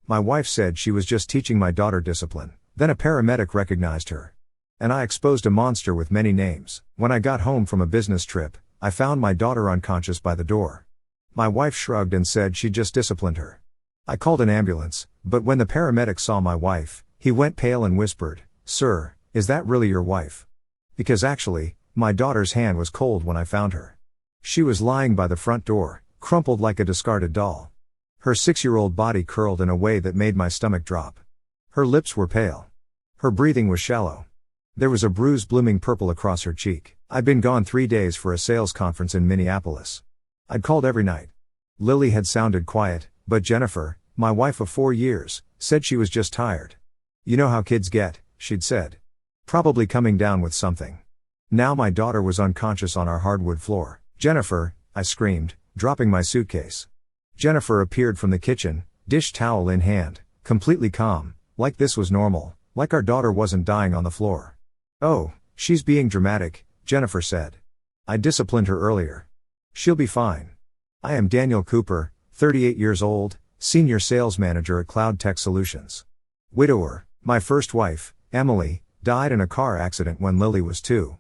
My wife said she was just teaching my daughter discipline. Then a paramedic recognized her. And I exposed a monster with many names. When I got home from a business trip, I found my daughter unconscious by the door. My wife shrugged and said she'd just disciplined her. I called an ambulance, but when the paramedic saw my wife, he went pale and whispered, "Sir, is that really your wife?" Because actually, my daughter's hand was cold when I found her. She was lying by the front door, crumpled like a discarded doll. Her 6-year-old body curled in a way that made my stomach drop. Her lips were pale. Her breathing was shallow. There was a bruise blooming purple across her cheek. I'd been gone 3 days for a sales conference in Minneapolis. I'd called every night. Lily had sounded quiet, but Jennifer, my wife of 4 years, said she was just tired. "You know how kids get," she'd said. "Probably coming down with something." Now my daughter was unconscious on our hardwood floor. "Jennifer," I screamed, dropping my suitcase. Jennifer appeared from the kitchen, dish towel in hand, completely calm, like this was normal, like our daughter wasn't dying on the floor. "Oh, she's being dramatic," Jennifer said. "I disciplined her earlier. She'll be fine." I am Daniel Cooper, 38 years old, Senior Sales Manager at Cloud Tech Solutions. Widower. My first wife, Emily, died in a car accident when Lily was 2.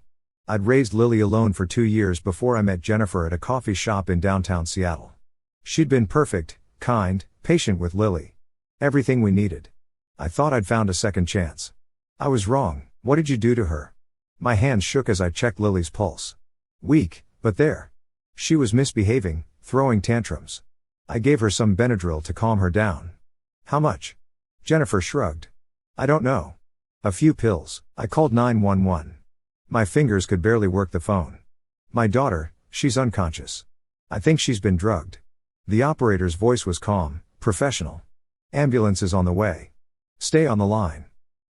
I'd raised Lily alone for 2 years before I met Jennifer at a coffee shop in downtown Seattle. She'd been perfect, kind, patient with Lily. Everything we needed. I thought I'd found a second chance. I was wrong. "What did you do to her?" My hands shook as I checked Lily's pulse. Weak, but there. She was misbehaving, throwing tantrums. I gave her some Benadryl to calm her down. "How much?" Jennifer shrugged. "I don't know. A few pills." I called 911. My fingers could barely work the phone. "My daughter, she's unconscious. I think she's been drugged." The operator's voice was calm, professional. "Ambulance is on the way. Stay on the line."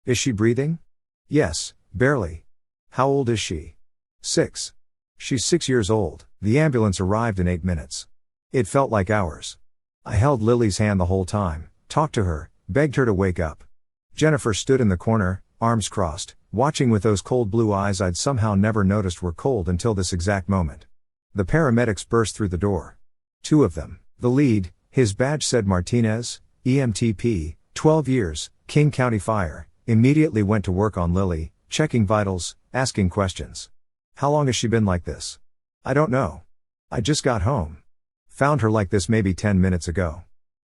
"Is she breathing?" "Yes, barely." "How old is she?" 6. "She's 6 years old." The ambulance arrived in 8 minutes. It felt like hours. I held Lily's hand the whole time, talked to her, begged her to wake up. Jennifer stood in the corner, arms crossed, watching with those cold blue eyes I'd somehow never noticed were cold until this exact moment. The paramedics burst through the door. 2 of them. The lead, his badge said Martinez, EMTP, 12 years, King County Fire, immediately went to work on Lily, checking vitals, asking questions. "How long has she been like this?" "I don't know. I just got home. Found her like this maybe 10 minutes ago."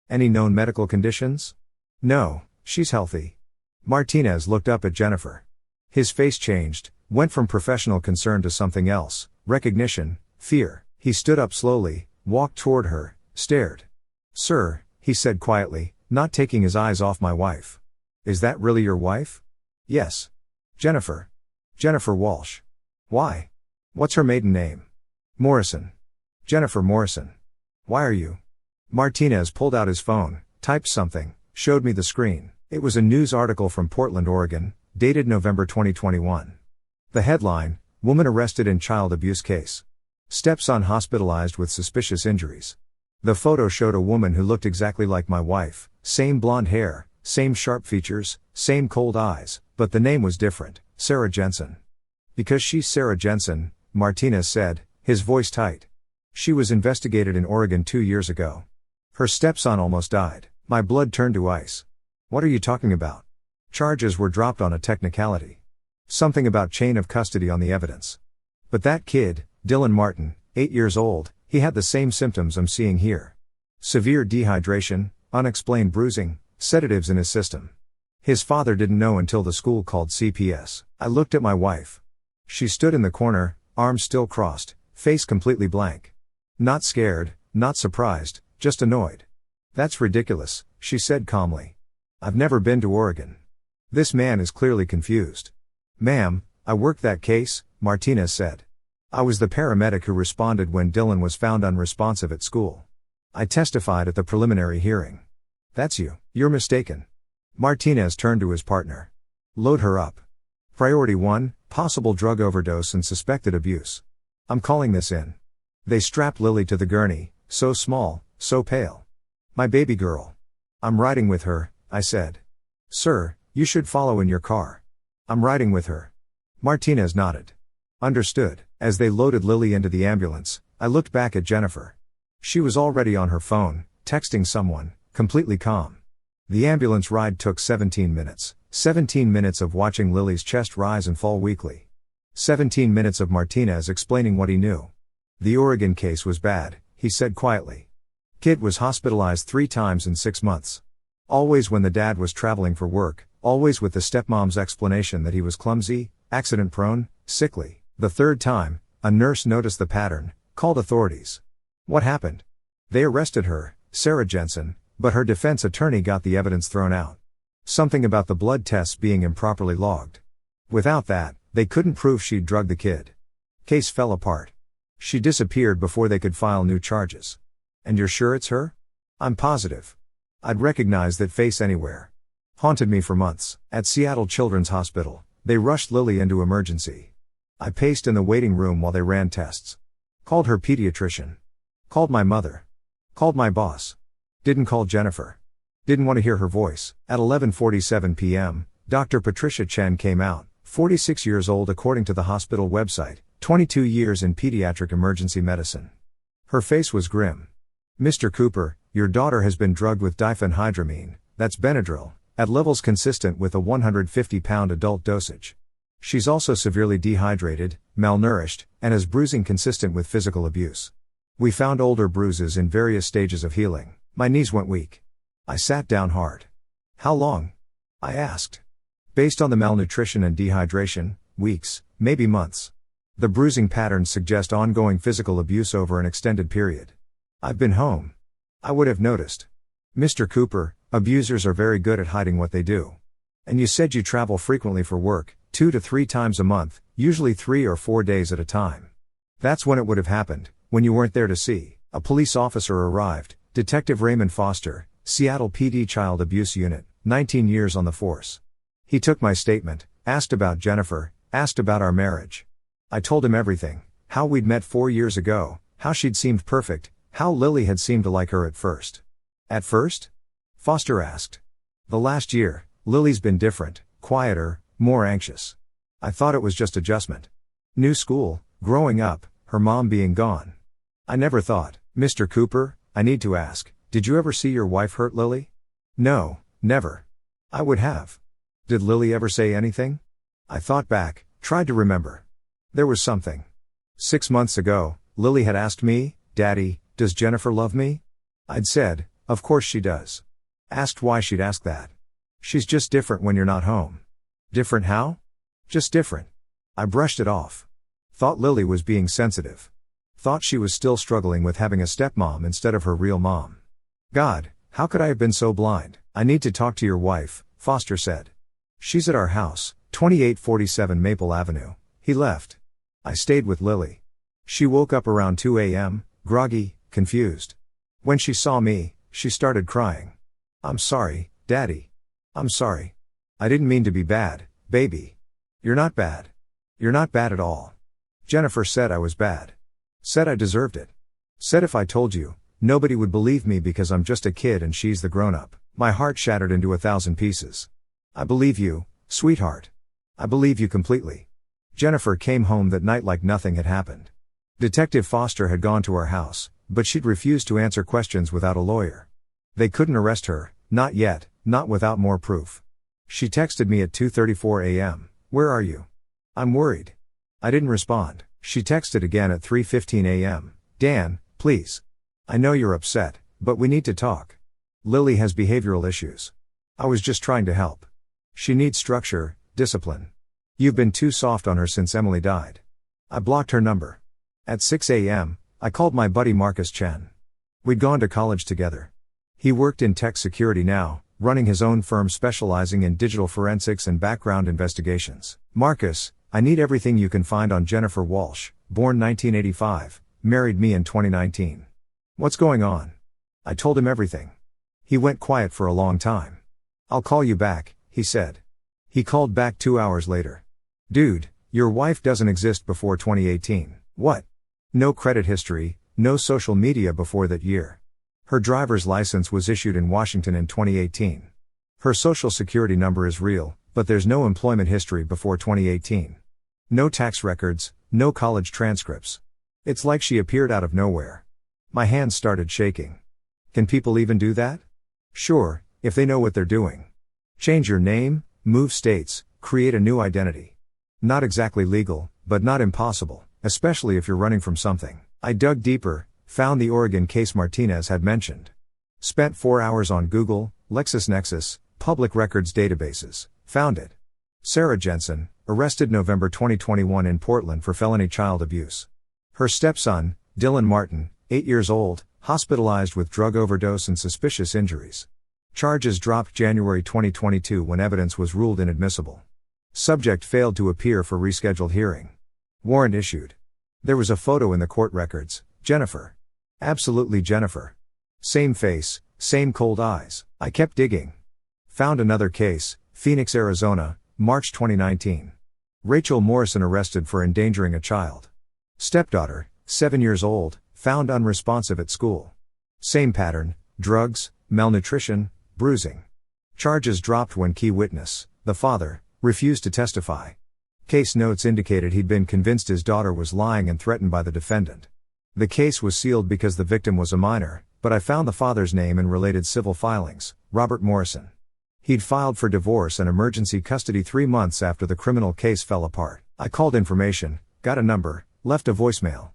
"Any known medical conditions?" "No, she's healthy." Martinez looked up at Jennifer. His face changed, went from professional concern to something else, recognition, fear. He stood up slowly, walked toward her, stared. "Sir," he said quietly, not taking his eyes off my wife. "Is that really your wife?" "Yes." "Jennifer." "Jennifer Walsh." "Why?" "What's her maiden name?" "Morrison." "Jennifer Morrison." "Why are you?" Martinez pulled out his phone, typed something, showed me the screen. It was a news article from Portland, Oregon, dated November 2021. The headline, "Woman Arrested in Child Abuse Case. Stepson Hospitalized with Suspicious Injuries." The photo showed a woman who looked exactly like my wife, same blonde hair, same sharp features, same cold eyes, but the name was different, Sarah Jensen. "Because she's Sarah Jensen," Martinez said, his voice tight. "She was investigated in Oregon 2 years ago. Her stepson almost died." My blood turned to ice. "What are you talking about?" "Charges were dropped on a technicality. Something about chain of custody on the evidence. But that kid, Dylan Martin, 8 years old, he had the same symptoms I'm seeing here. Severe dehydration, unexplained bruising, sedatives in his system. His father didn't know until the school called CPS. I looked at my wife. She stood in the corner, arms still crossed, face completely blank. Not scared, not surprised, just annoyed. "That's ridiculous," she said calmly. "I've never been to Oregon." This man is clearly confused. "Ma'am, I worked that case," Martinez said. "I was the paramedic who responded when Dylan was found unresponsive at school. I testified at the preliminary hearing." "That's you." "You're mistaken." Martinez turned to his partner. "Load her up. Priority 1, possible drug overdose and suspected abuse. I'm calling this in." They strapped Lily to the gurney, so small, so pale. "My baby girl. I'm riding with her," I said. "Sir, you should follow in your car." "I'm riding with her." Martinez nodded. "Understood." As they loaded Lily into the ambulance, I looked back at Jennifer. She was already on her phone, texting someone, completely calm. The ambulance ride took 17 minutes. 17 minutes of watching Lily's chest rise and fall weakly. 17 minutes of Martinez explaining what he knew. The Oregon case was bad, he said quietly. Kid was hospitalized 3 times in 6 months. Always when the dad was traveling for work, always with the stepmom's explanation that he was clumsy, accident-prone, sickly. The 3rd time, a nurse noticed the pattern, called authorities. What happened? They arrested her, Sarah Jensen, but her defense attorney got the evidence thrown out. Something about the blood tests being improperly logged. Without that, they couldn't prove she'd drugged the kid. Case fell apart. She disappeared before they could file new charges. And you're sure it's her? I'm positive. I'd recognize that face anywhere. Haunted me for months. At Seattle Children's Hospital, they rushed Lily into emergency. I paced in the waiting room while they ran tests. Called her pediatrician. Called my mother. Called my boss. Didn't call Jennifer. Didn't want to hear her voice. At 11:47 p.m., Dr. Patricia Chen came out, 46 years old according to the hospital website, 22 years in pediatric emergency medicine. Her face was grim. Mr. Cooper, your daughter has been drugged with diphenhydramine, that's Benadryl, at levels consistent with a 150-pound adult dosage. She's also severely dehydrated, malnourished, and has bruising consistent with physical abuse. We found older bruises in various stages of healing. My knees went weak. I sat down hard. How long? I asked. Based on the malnutrition and dehydration, weeks, maybe months. The bruising patterns suggest ongoing physical abuse over an extended period. I've been home. I would have noticed. Mr. Cooper, abusers are very good at hiding what they do. And you said you travel frequently for work, 2 to 3 times a month, usually 3 or 4 days at a time. That's when it would have happened, when you weren't there to see. A police officer arrived, Detective Raymond Foster, Seattle PD Child Abuse Unit, 19 years on the force. He took my statement, asked about Jennifer, asked about our marriage. I told him everything, how we'd met 4 years ago, how she'd seemed perfect, how Lily had seemed to like her at first. At first? Foster asked. The last year, Lily's been different, quieter, more anxious. I thought it was just adjustment. New school, growing up, her mom being gone. I never thought, Mr. Cooper, I need to ask, did you ever see your wife hurt Lily? No, never. I would have. Did Lily ever say anything? I thought back, tried to remember. There was something. 6 months ago, Lily had asked me, Daddy, does Jennifer love me? I'd said, of course she does. Asked why she'd ask that. She's just different when you're not home. Different how? Just different. I brushed it off. Thought Lily was being sensitive. Thought she was still struggling with having a stepmom instead of her real mom. God, how could I have been so blind? I need to talk to your wife, Foster said. She's at our house, 2847 Maple Avenue. He left. I stayed with Lily. She woke up around 2 a.m., groggy, confused. When she saw me, she started crying. I'm sorry, Daddy. I'm sorry. I didn't mean to be bad, baby. You're not bad. You're not bad at all. Jennifer said I was bad. Said I deserved it. Said if I told you, nobody would believe me because I'm just a kid and she's the grown-up. My heart shattered into 1,000 pieces. I believe you, sweetheart. I believe you completely. Jennifer came home that night like nothing had happened. Detective Foster had gone to our house, but she'd refused to answer questions without a lawyer. They couldn't arrest her, not yet, not without more proof. She texted me at 2:34 a.m., where are you? I'm worried. I didn't respond. She texted again at 3:15 a.m., Dan, please. I know you're upset, but we need to talk. Lily has behavioral issues. I was just trying to help. She needs structure, discipline. You've been too soft on her since Emily died. I blocked her number. At 6 a.m., I called my buddy Marcus Chen. We'd gone to college together. He worked in tech security now, running his own firm specializing in digital forensics and background investigations. Marcus, I need everything you can find on Jennifer Walsh, born 1985, married me in 2019. What's going on? I told him everything. He went quiet for a long time. I'll call you back, he said. He called back 2 hours later. Dude, your wife doesn't exist before 2018. What? No credit history, no social media before that year. Her driver's license was issued in Washington in 2018. Her social security number is real, but there's no employment history before 2018. No tax records, no college transcripts. It's like she appeared out of nowhere. My hands started shaking. Can people even do that? Sure, if they know what they're doing. Change your name, move states, create a new identity. Not exactly legal, but not impossible, especially if you're running from something. I dug deeper, found the Oregon case Martinez had mentioned. Spent 4 hours on Google, LexisNexis, public records databases, found it. Sarah Jensen, arrested November 2021 in Portland for felony child abuse. Her stepson, Dylan Martin, 8 years old, hospitalized with drug overdose and suspicious injuries. Charges dropped January 2022 when evidence was ruled inadmissible. Subject failed to appear for rescheduled hearing. Warrant issued. There was a photo in the court records, Jennifer. Absolutely Jennifer. Same face, same cold eyes. I kept digging. Found another case, Phoenix, Arizona, March 2019. Rachel Morrison arrested for endangering a child. Stepdaughter, 7 years old, found unresponsive at school. Same pattern, drugs, malnutrition, bruising. Charges dropped when key witness, the father, refused to testify. Case notes indicated he'd been convinced his daughter was lying and threatened by the defendant. The case was sealed because the victim was a minor, but I found the father's name in related civil filings, Robert Morrison. He'd filed for divorce and emergency custody 3 months after the criminal case fell apart. I called information, got a number, left a voicemail.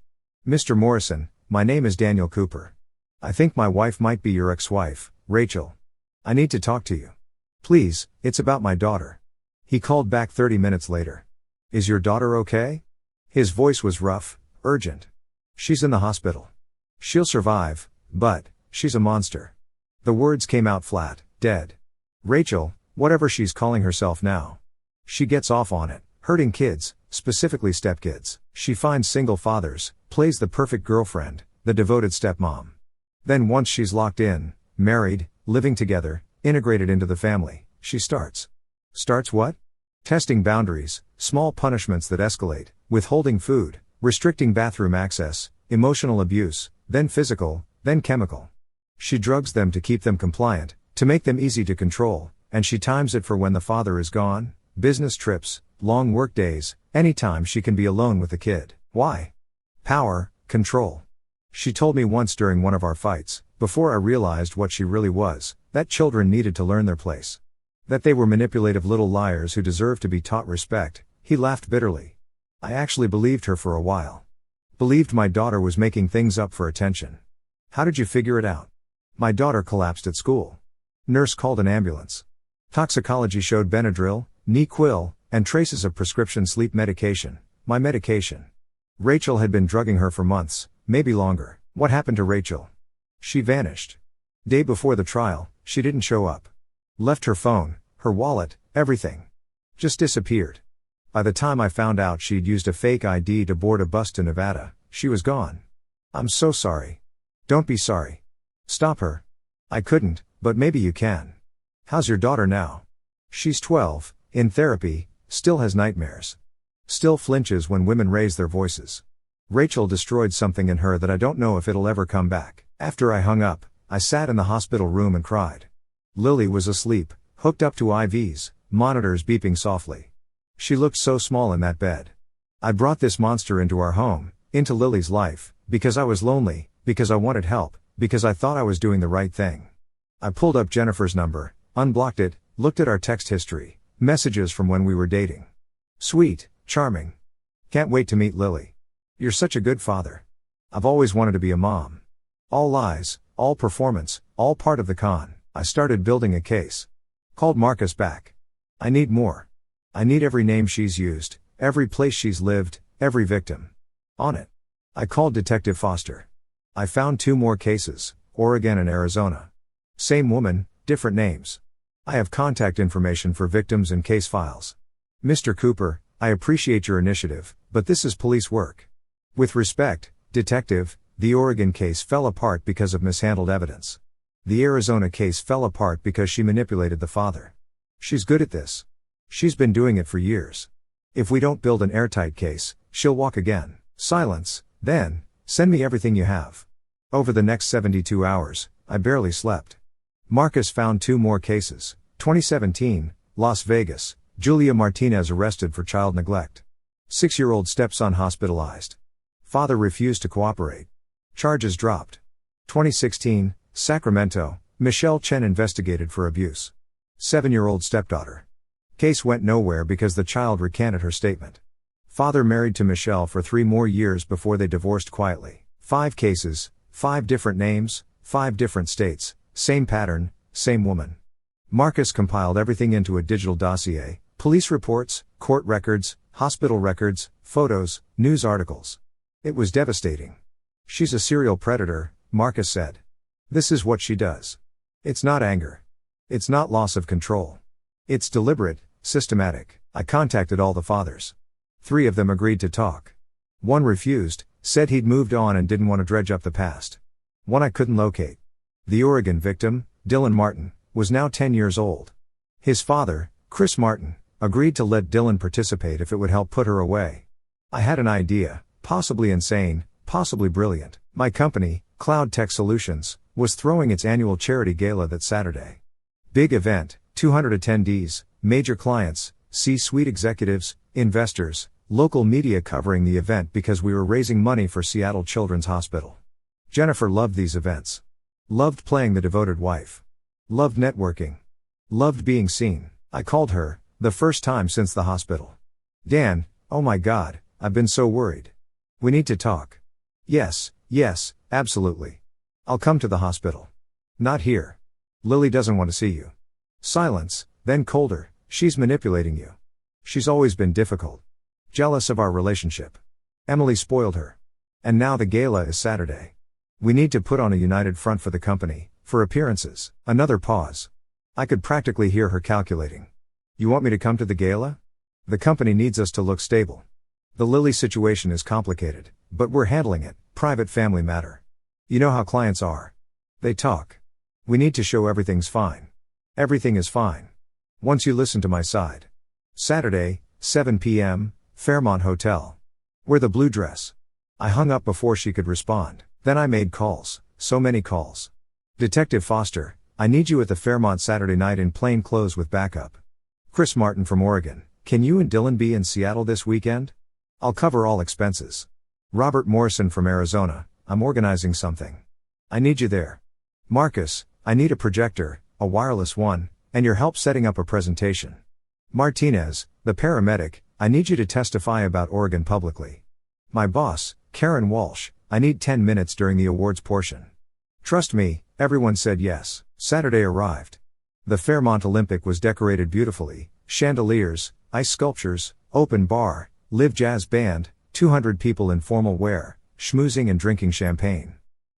Mr. Morrison, my name is Daniel Cooper. I think my wife might be your ex-wife, Rachel. I need to talk to you. Please, it's about my daughter. He called back 30 minutes later. Is your daughter okay? His voice was rough, urgent. She's in the hospital. She'll survive, but she's a monster. The words came out flat, dead. Rachel, whatever she's calling herself now. She gets off on it, hurting kids, specifically stepkids. She finds single fathers, plays the perfect girlfriend, the devoted stepmom. Then once she's locked in, married, living together, integrated into the family, she starts. Starts what? Testing boundaries, small punishments that escalate, withholding food, restricting bathroom access, emotional abuse, then physical, then chemical. She drugs them to keep them compliant, to make them easy to control, and she times it for when the father is gone, business trips, long work days, anytime she can be alone with the kid. Why? Power, control. She told me once during one of our fights, before I realized what she really was, that children needed to learn their place. That they were manipulative little liars who deserved to be taught respect. He laughed bitterly. I actually believed her for a while. Believed my daughter was making things up for attention. How did you figure it out? My daughter collapsed at school. Nurse called an ambulance. Toxicology showed Benadryl, NyQuil, and traces of prescription sleep medication, my medication. Rachel had been drugging her for months, maybe longer. What happened to Rachel? She vanished. Day before the trial, she didn't show up. Left her phone, her wallet, everything. Just disappeared. By the time I found out she'd used a fake ID to board a bus to Nevada, she was gone. I'm so sorry. Don't be sorry. Stop her. I couldn't, but maybe you can. How's your daughter now? She's 12, in therapy, still has nightmares. Still flinches when women raise their voices. Rachel destroyed something in her that I don't know if it'll ever come back. After I hung up, I sat in the hospital room and cried. Lily was asleep, hooked up to IVs, monitors beeping softly. She looked so small in that bed. I brought this monster into our home, into Lily's life, because I was lonely, because I wanted help, because I thought I was doing the right thing. I pulled up Jennifer's number, unblocked it, looked at our text history, messages from when we were dating. Sweet, charming. Can't wait to meet Lily. You're such a good father. I've always wanted to be a mom. All lies, all performance, all part of the con. I started building a case. Called Marcus back. I need more. I need every name she's used, every place she's lived, every victim. On it. I called Detective Foster. I found 2 more cases, Oregon and Arizona. Same woman, different names. I have contact information for victims and case files. Mr. Cooper, I appreciate your initiative, but this is police work. With respect, Detective, the Oregon case fell apart because of mishandled evidence. The Arizona case fell apart because she manipulated the father. She's good at this. She's been doing it for years. If we don't build an airtight case, she'll walk again. Silence. Then, send me everything you have. Over the next 72 hours, I barely slept. Marcus found 2 more cases. 2017, Las Vegas, Julia Martinez arrested for child neglect. 6-year-old stepson hospitalized. Father refused to cooperate. Charges dropped. 2016, Sacramento, Michelle Chen investigated for abuse. 7-year-old stepdaughter. Case went nowhere because the child recanted her statement. Father married to Michelle for 3 more years before they divorced quietly. 5 cases, 5 different names, 5 different states, same pattern, same woman. Marcus compiled everything into a digital dossier: police reports, court records, hospital records, photos, news articles. It was devastating. She's a serial predator, Marcus said. This is what she does. It's not anger. It's not loss of control. It's deliberate, systematic. I contacted all the fathers. 3 of them agreed to talk. 1 refused, said he'd moved on and didn't want to dredge up the past. 1 I couldn't locate. The Oregon victim, Dylan Martin, was now 10 years old. His father, Chris Martin, agreed to let Dylan participate if it would help put her away. I had an idea, possibly insane, possibly brilliant. My company, Cloud Tech Solutions, was throwing its annual charity gala that Saturday. Big event, 200 attendees, major clients, C-suite executives, investors, local media covering the event because we were raising money for Seattle Children's Hospital. Jennifer loved these events. Loved playing the devoted wife. Loved networking. Loved being seen. I called her, the first time since the hospital. Dan, oh my God, I've been so worried. We need to talk. Yes, absolutely. I'll come to the hospital. Not here. Lily doesn't want to see you. Silence, then colder, she's manipulating you. She's always been difficult. Jealous of our relationship. Emily spoiled her. And now the gala is Saturday. We need to put on a united front for the company, for appearances. Another pause. I could practically hear her calculating. You want me to come to the gala? The company needs us to look stable. The Lily situation is complicated, but we're handling it, private family matter. You know how clients are. They talk. We need to show everything's fine. Everything is fine. Once you listen to my side. Saturday, 7 p.m., Fairmont Hotel. Wear the blue dress. I hung up before she could respond. Then I made calls, so many calls. Detective Foster, I need you at the Fairmont Saturday night in plain clothes with backup. Chris Martin from Oregon, can you and Dylan be in Seattle this weekend? I'll cover all expenses. Robert Morrison from Arizona, I'm organizing something. I need you there. Marcus, I need a projector, a wireless one, and your help setting up a presentation. Martinez, the paramedic, I need you to testify about Oregon publicly. My boss, Karen Walsh, I need 10 minutes during the awards portion. Trust me, everyone said yes. Saturday arrived. The Fairmont Olympic was decorated beautifully, chandeliers, ice sculptures, open bar, live jazz band, 200 people in formal wear, schmoozing and drinking champagne.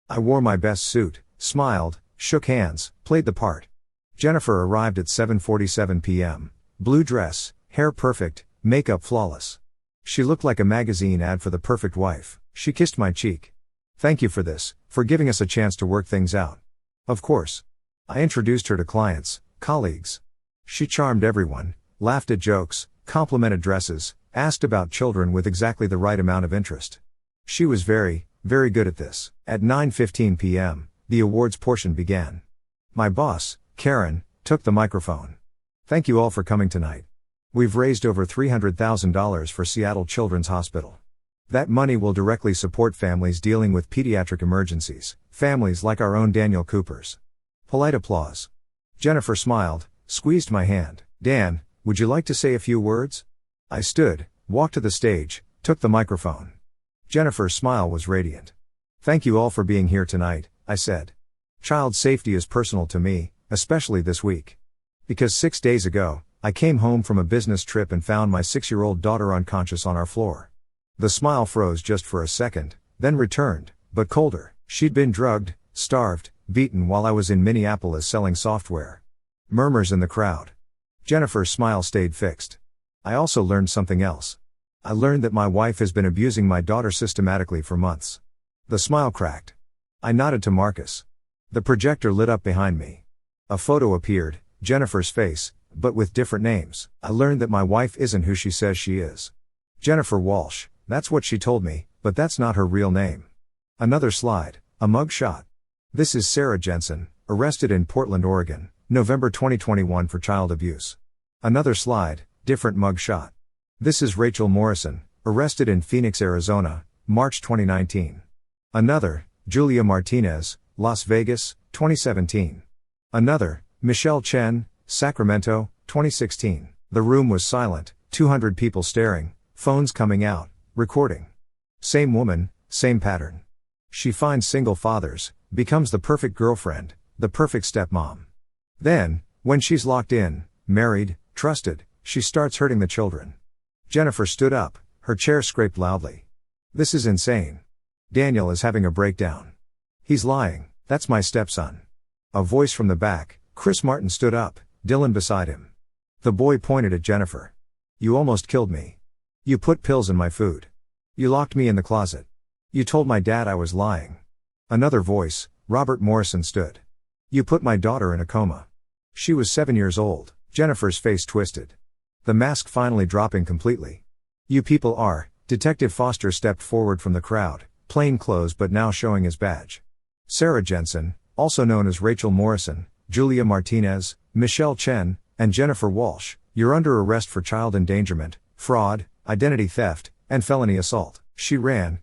I wore my best suit, smiled, shook hands, played the part. Jennifer arrived at 7:47 p.m., blue dress, hair perfect, makeup flawless. She looked like a magazine ad for the perfect wife. She kissed my cheek. Thank you for this, for giving us a chance to work things out. Of course. I introduced her to clients, colleagues. She charmed everyone, laughed at jokes, complimented dresses, asked about children with exactly the right amount of interest. She was very good at this. At 9:15 p.m., the awards portion began. My boss, Karen, took the microphone. Thank you all for coming tonight. We've raised over $300,000 for Seattle Children's Hospital. That money will directly support families dealing with pediatric emergencies, families like our own Daniel Cooper's. Polite applause. Jennifer smiled, squeezed my hand. Dan, would you like to say a few words? I stood, walked to the stage, took the microphone. Jennifer's smile was radiant. Thank you all for being here tonight, I said. Child safety is personal to me, especially this week. Because 6 days ago, I came home from a business trip and found my 6-year-old daughter unconscious on our floor. The smile froze just for a second, then returned, but colder. She'd been drugged, starved, beaten while I was in Minneapolis selling software. Murmurs in the crowd. Jennifer's smile stayed fixed. I also learned something else. I learned that my wife has been abusing my daughter systematically for months. The smile cracked. I nodded to Marcus. The projector lit up behind me. A photo appeared, Jennifer's face, but with different names. I learned that my wife isn't who she says she is. Jennifer Walsh, that's what she told me, but that's not her real name. Another slide, a mug shot. This is Sarah Jensen, arrested in Portland, Oregon, November 2021 for child abuse. Another slide, different mug shot. This is Rachel Morrison, arrested in Phoenix, Arizona, March 2019. Another, Julia Martinez, Las Vegas, 2017. Another, Michelle Chen, Sacramento, 2016. The room was silent, 200 people staring, phones coming out, recording. Same woman, same pattern. She finds single fathers, becomes the perfect girlfriend, the perfect stepmom. Then, when she's locked in, married, trusted, she starts hurting the children. Jennifer stood up, her chair scraped loudly. This is insane. Daniel is having a breakdown. He's lying, that's my stepson. A voice from the back, Chris Martin stood up, Dylan beside him. The boy pointed at Jennifer. You almost killed me. You put pills in my food. You locked me in the closet. You told my dad I was lying. Another voice, Robert Morrison stood. You put my daughter in a coma. She was 7 years old. Jennifer's face twisted. The mask finally dropping completely. You people are. Detective Foster stepped forward from the crowd, plain clothes but now showing his badge. Sarah Jensen, also known as Rachel Morrison, Julia Martinez, Michelle Chen, and Jennifer Walsh, you're under arrest for child endangerment, fraud, identity theft, and felony assault. She ran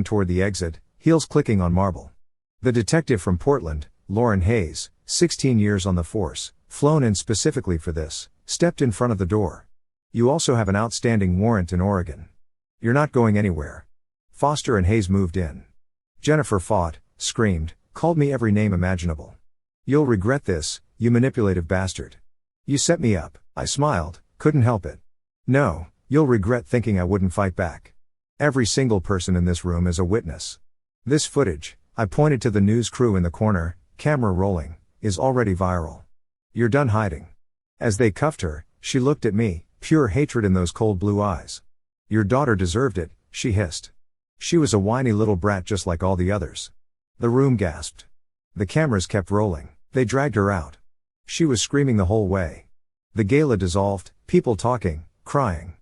toward the exit, heels clicking on marble. The detective from Portland, Lauren Hayes, 16 years on the force, flown in specifically for this, stepped in front of the door. You also have an outstanding warrant in Oregon. You're not going anywhere. Foster and Hayes moved in. Jennifer fought, screamed, called me every name imaginable. You'll regret this, you manipulative bastard. You set me up. I smiled, couldn't help it. No, you'll regret thinking I wouldn't fight back. Every single person in this room is a witness. This footage, I pointed to the news crew in the corner, camera rolling, is already viral. You're done hiding. As they cuffed her, she looked at me, pure hatred in those cold blue eyes. Your daughter deserved it, she hissed. She was a whiny little brat just like all the others. The room gasped. The cameras kept rolling. They dragged her out. She was screaming the whole way. The gala dissolved, people talking, crying.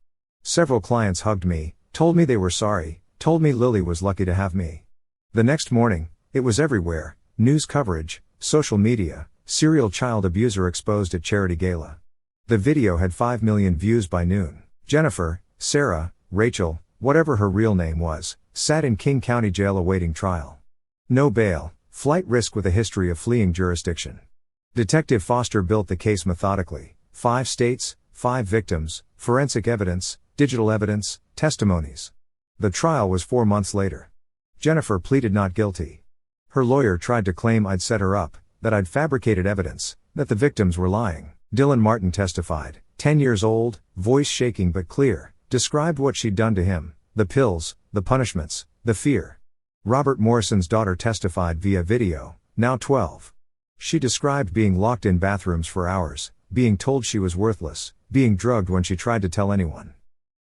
Several clients hugged me, told me they were sorry, told me Lily was lucky to have me. The next morning, it was everywhere, news coverage, social media, serial child abuser exposed at charity gala. The video had 5 million views by noon. Jennifer, Sarah, Rachel, whatever her real name was, sat in King County Jail awaiting trial. No bail, flight risk with a history of fleeing jurisdiction. Detective Foster built the case methodically. 5 states, 5 victims, forensic evidence, digital evidence, testimonies. The trial was 4 months later. Jennifer pleaded not guilty. Her lawyer tried to claim I'd set her up, that I'd fabricated evidence, that the victims were lying. Dylan Martin testified, 10 years old, voice shaking but clear, described what she'd done to him, the pills, the punishments, the fear. Robert Morrison's daughter testified via video, now 12. She described being locked in bathrooms for hours, being told she was worthless, being drugged when she tried to tell anyone.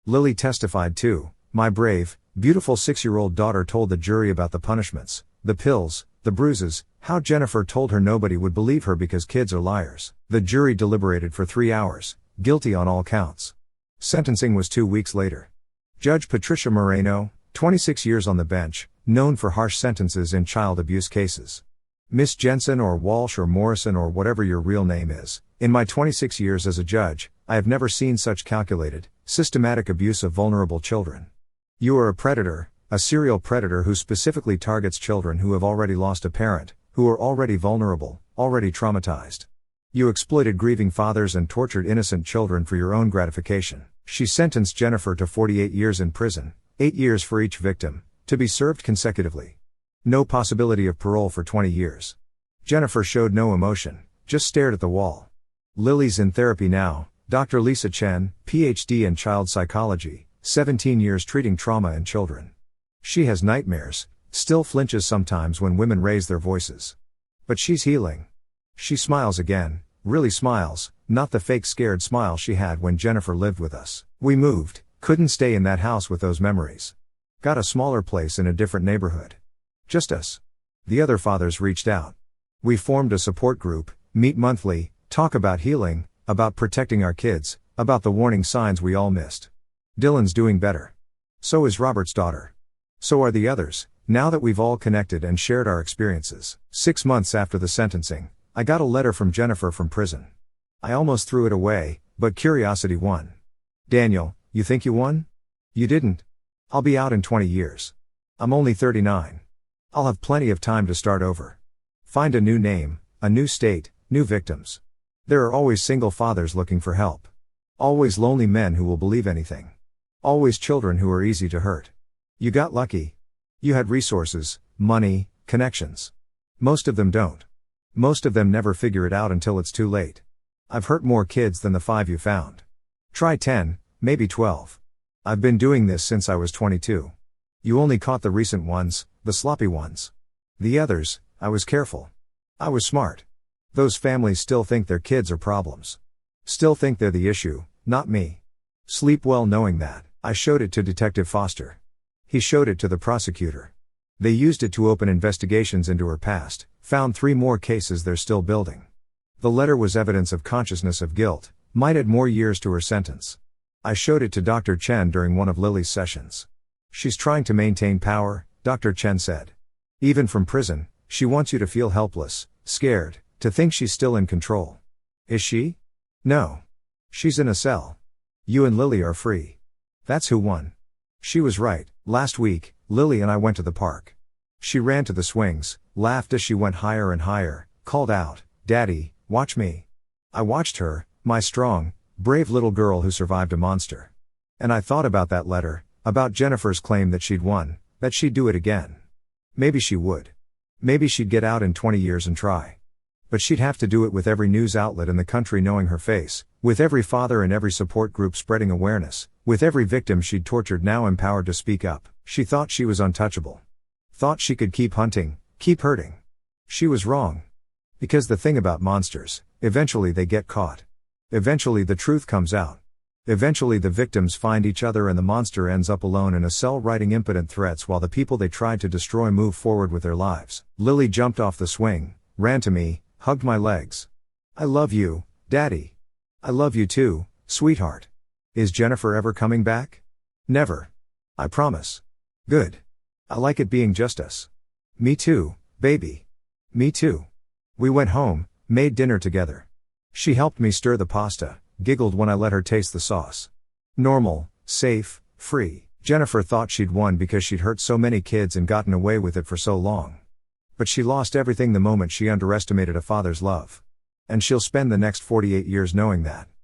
Lily testified too. My brave, beautiful 6-year-old daughter told the jury about the punishments, the pills, the bruises, how Jennifer told her nobody would believe her because kids are liars. The jury deliberated for 3 hours, guilty on all counts. Sentencing was 2 weeks later. Judge Patricia Moreno, 26 years on the bench, known for harsh sentences in child abuse cases. Miss Jensen or Walsh or Morrison or whatever your real name is, in my 26 years as a judge, I have never seen such calculated, systematic abuse of vulnerable children. You are a predator, a serial predator who specifically targets children who have already lost a parent, who are already vulnerable, already traumatized. You exploited grieving fathers and tortured innocent children for your own gratification. She sentenced Jennifer to 48 years in prison, 8 years for each victim, to be served consecutively. No possibility of parole for 20 years. Jennifer showed no emotion, just stared at the wall. Lily's in therapy now, Dr. Lisa Chen, PhD in child psychology, 17 years treating trauma in children. She has nightmares, still flinches sometimes when women raise their voices. But she's healing. She smiles again, really smiles, not the fake scared smile she had when Jennifer lived with us. We moved, couldn't stay in that house with those memories. Got a smaller place in a different neighborhood. Just us. The other fathers reached out. We formed a support group, meet monthly, talk about healing, about protecting our kids, about the warning signs we all missed. Dylan's doing better. So is Robert's daughter. So are the others, now that we've all connected and shared our experiences. 6 months after the sentencing, I got a letter from Jennifer from prison. I almost threw it away, but curiosity won. Daniel, you think you won? You didn't. I'll be out in 20 years. I'm only 39. I'll have plenty of time to start over. Find a new name, A new state, new victims. There are always single fathers looking for help. Always lonely men who will believe anything. Always children who are easy to hurt. You got lucky. You had resources, money, connections. Most of them don't. Most of them never figure it out until it's too late. I've hurt more kids than the 5 you found. Try 10, maybe 12. I've been doing this since I was 22. You only caught the recent ones, the sloppy ones. The others, I was careful. I was smart. Those families still think their kids are problems. Still think they're the issue, not me. Sleep well knowing that. I showed it to Detective Foster. He showed it to the prosecutor. They used it to open investigations into her past, found 3 more cases they're still building. The letter was evidence of consciousness of guilt, might add more years to her sentence. I showed it to Dr. Chen during one of Lily's sessions. She's trying to maintain power, Dr. Chen said. Even from prison, she wants you to feel helpless, scared, to think she's still in control. Is she? No. She's in a cell. You and Lily are free. That's who won. She was right. Last week, Lily and I went to the park. She ran to the swings, laughed as she went higher and higher, called out, "Daddy, watch me." I watched her, my strong, brave little girl who survived a monster. And I thought about that letter, about Jennifer's claim that she'd won, that she'd do it again. Maybe she would. Maybe she'd get out in 20 years and try. But she'd have to do it with every news outlet in the country knowing her face, with every father and every support group spreading awareness, with every victim she'd tortured now empowered to speak up. She thought she was untouchable. Thought she could keep hunting, keep hurting. She was wrong. Because the thing about monsters, eventually they get caught. Eventually the truth comes out. Eventually the victims find each other and the monster ends up alone in a cell writing impotent threats while the people they tried to destroy move forward with their lives. Lily jumped off the swing, ran to me, hugged my legs. "I love you, Daddy. I love you too, sweetheart. Is Jennifer ever coming back?" "Never. I promise." "Good. I like it being just us." "Me too, baby. Me too." We went home, made dinner together. She helped me stir the pasta, giggled when I let her taste the sauce. Normal, safe, free. Jennifer thought she'd won because she'd hurt so many kids and gotten away with it for so long. But she lost everything the moment she underestimated a father's love. And she'll spend the next 48 years knowing that.